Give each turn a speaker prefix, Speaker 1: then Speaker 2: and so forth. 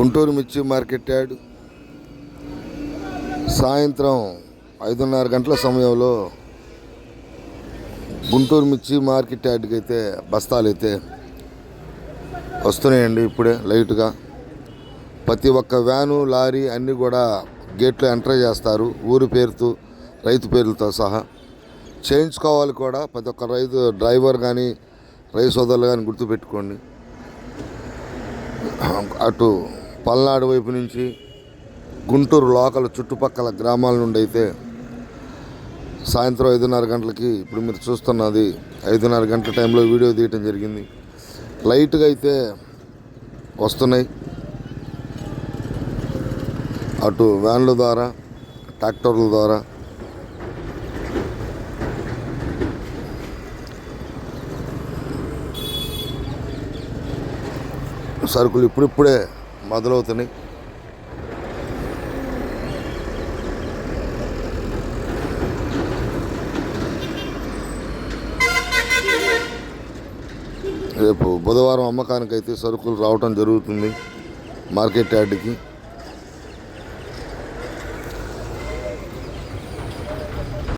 Speaker 1: గుంటూరు మిర్చి market yard సాయంత్రం 5:30 గంటల సమయంలో గుంటూరు మిర్చి మార్కెట్ యార్డ్కి అయితే బస్తాలు అయితే వస్తున్నాయండి. ఇప్పుడే లైట్గా ప్రతి ఒక్క వ్యాను లారీ అన్నీ కూడా గేట్లో ఎంటర్ చేస్తారు, ఊరి పేరుతో రైతు పేర్లతో సహా. చేయించుకోవాలి కూడా ప్రతి ఒక్క రైతు డ్రైవర్ కానీ రైతు సోదరులు కానీ గుర్తుపెట్టుకోండి. అటు పల్నాడు వైపు నుంచి గుంటూరు లోకల్ చుట్టుపక్కల గ్రామాల నుండి అయితే సాయంత్రం 5:30 గంటలకి, ఇప్పుడు మీరు చూస్తున్నది 5:30 గంటల టైంలో వీడియో తీయటం జరిగింది. లైట్గా అయితే వస్తున్నాయి. అటు వ్యాన్ల ద్వారా, ట్రాక్టర్ల ద్వారా సరుకులు ఇప్పుడిప్పుడే మొదలవుతున్నాయి. రేపు బుధవారం అమ్మకానికైతే సరుకులు రావటం జరుగుతుంది మార్కెట్ యార్డ్కి.